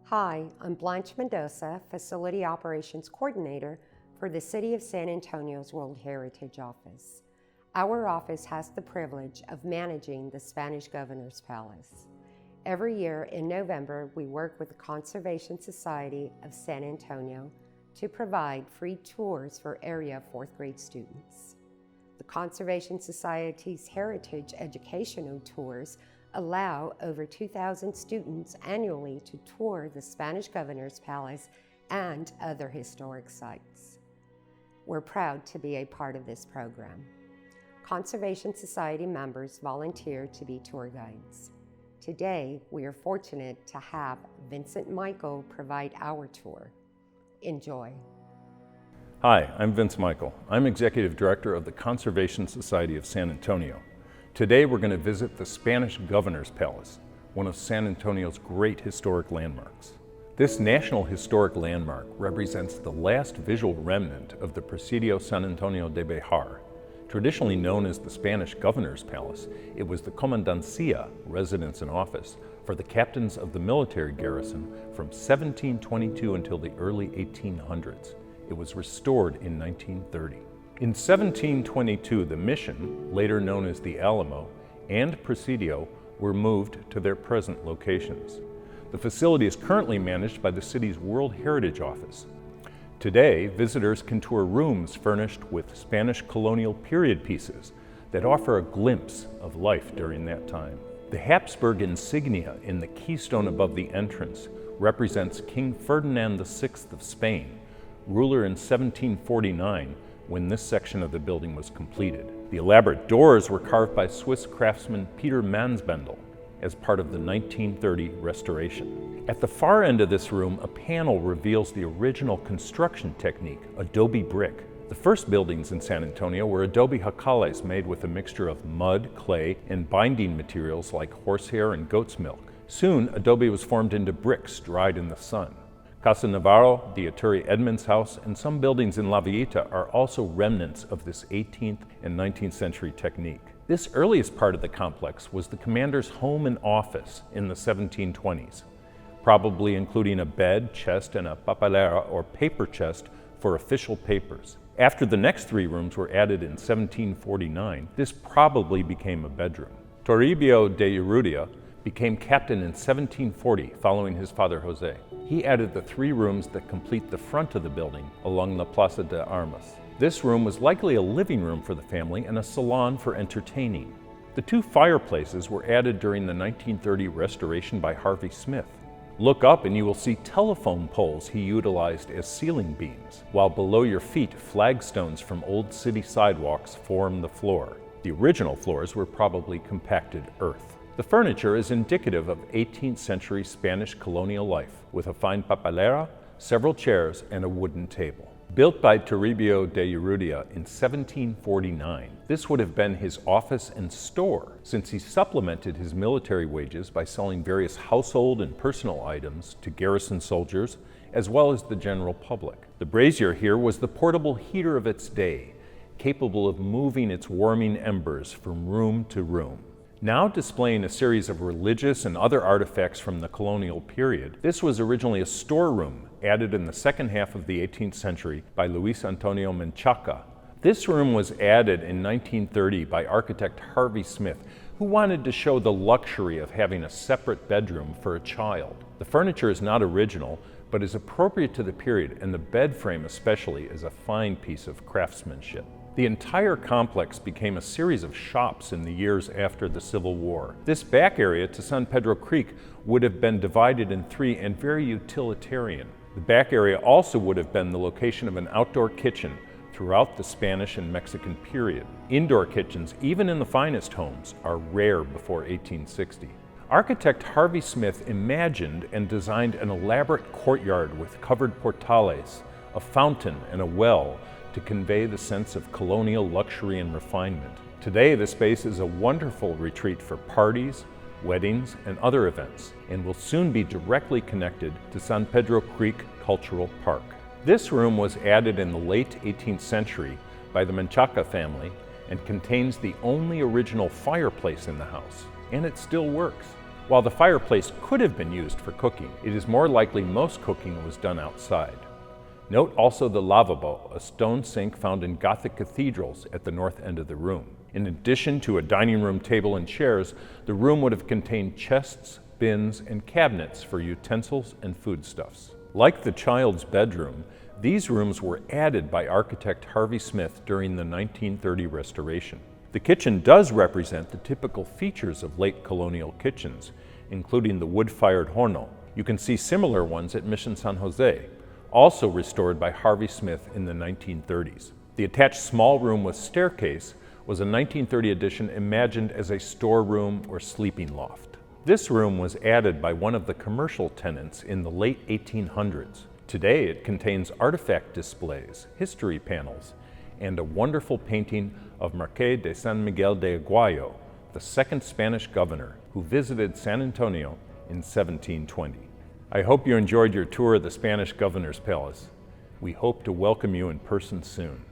Hi, I'm Blanche Mendoza, Facility Operations Coordinator for the City of San Antonio's World Heritage Office. Our office has the privilege of managing the Spanish Governor's Palace. Every year in November, we work with the Conservation Society of San Antonio to provide free tours for area 4th grade students. The Conservation Society's Heritage Educational Tours allow over 2,000 students annually to tour the Spanish Governor's Palace and other historic sites. We're proud to be a part of this program. Conservation Society members volunteer to be tour guides. Today, we are fortunate to have Vincent Michael provide our tour. Enjoy. Hi, I'm Vince Michael. I'm Executive Director of the Conservation Society of San Antonio. Today we're going to visit the Spanish Governor's Palace, one of San Antonio's great historic landmarks. This National Historic Landmark represents the last visual remnant of the Presidio San Antonio de Bejar. Traditionally known as the Spanish Governor's Palace, it was the comandancia, residence and office, for the captains of the military garrison from 1722 until the early 1800s. It was restored in 1930. In 1722, the Mission, later known as the Alamo, and Presidio were moved to their present locations. The facility is currently managed by the city's World Heritage Office. Today, visitors can tour rooms furnished with Spanish colonial period pieces that offer a glimpse of life during that time. The Habsburg insignia in the keystone above the entrance represents King Ferdinand VI of Spain, ruler in 1749, when this section of the building was completed. The elaborate doors were carved by Swiss craftsman Peter Mansbendel as part of the 1930 restoration. At the far end of this room, a panel reveals the original construction technique, adobe brick. The first buildings in San Antonio were adobe jacales made with a mixture of mud, clay, and binding materials like horsehair and goat's milk. Soon, adobe was formed into bricks dried in the sun. Casa Navarro, the Aturi Edmonds House, and some buildings in La Villita are also remnants of this 18th and 19th century technique. This earliest part of the complex was the commander's home and office in the 1720s, probably including a bed, chest, and a papelera or paper chest for official papers. After the next three rooms were added in 1749, this probably became a bedroom. Toribio de Urrutia became captain in 1740 following his father Jose. He added the three rooms that complete the front of the building along the Plaza de Armas. This room was likely a living room for the family and a salon for entertaining. The two fireplaces were added during the 1930 restoration by Harvey Smith. Look up and you will see telephone poles he utilized as ceiling beams, while below your feet flagstones from old city sidewalks form the floor. The original floors were probably compacted earth. The furniture is indicative of 18th century Spanish colonial life, with a fine papelera, several chairs, and a wooden table. Built by Toribio de Urrutia in 1749, this would have been his office and store, since he supplemented his military wages by selling various household and personal items to garrison soldiers, as well as the general public. The brazier here was the portable heater of its day, capable of moving its warming embers from room to room. Now displaying a series of religious and other artifacts from the colonial period, this was originally a storeroom added in the second half of the 18th century by Luis Antonio Menchaca. This room was added in 1930 by architect Harvey Smith, who wanted to show the luxury of having a separate bedroom for a child. The furniture is not original, but is appropriate to the period, and the bed frame especially is a fine piece of craftsmanship. The entire complex became a series of shops in the years after the Civil War. This back area to San Pedro Creek would have been divided in three and very utilitarian. The back area also would have been the location of an outdoor kitchen throughout the Spanish and Mexican period. Indoor kitchens, even in the finest homes, are rare before 1860. Architect Harvey Smith imagined and designed an elaborate courtyard with covered portales, a fountain, and a well to convey the sense of colonial luxury and refinement. Today, the space is a wonderful retreat for parties, weddings, and other events, and will soon be directly connected to San Pedro Creek Cultural Park. This room was added in the late 18th century by the Menchaca family and contains the only original fireplace in the house, and it still works. While the fireplace could have been used for cooking, it is more likely most cooking was done outside. Note also the lavabo, a stone sink found in Gothic cathedrals at the north end of the room. In addition to a dining room table and chairs, the room would have contained chests, bins, and cabinets for utensils and foodstuffs. Like the child's bedroom, these rooms were added by architect Harvey Smith during the 1930 restoration. The kitchen does represent the typical features of late colonial kitchens, including the wood-fired horno. You can see similar ones at Mission San Jose, also restored by Harvey Smith in the 1930s. The attached small room with staircase was a 1930 addition imagined as a storeroom or sleeping loft. This room was added by one of the commercial tenants in the late 1800s. Today it contains artifact displays, history panels, and a wonderful painting of Marqués de San Miguel de Aguayo, the second Spanish governor who visited San Antonio in 1720. I hope you enjoyed your tour of the Spanish Governor's Palace. We hope to welcome you in person soon.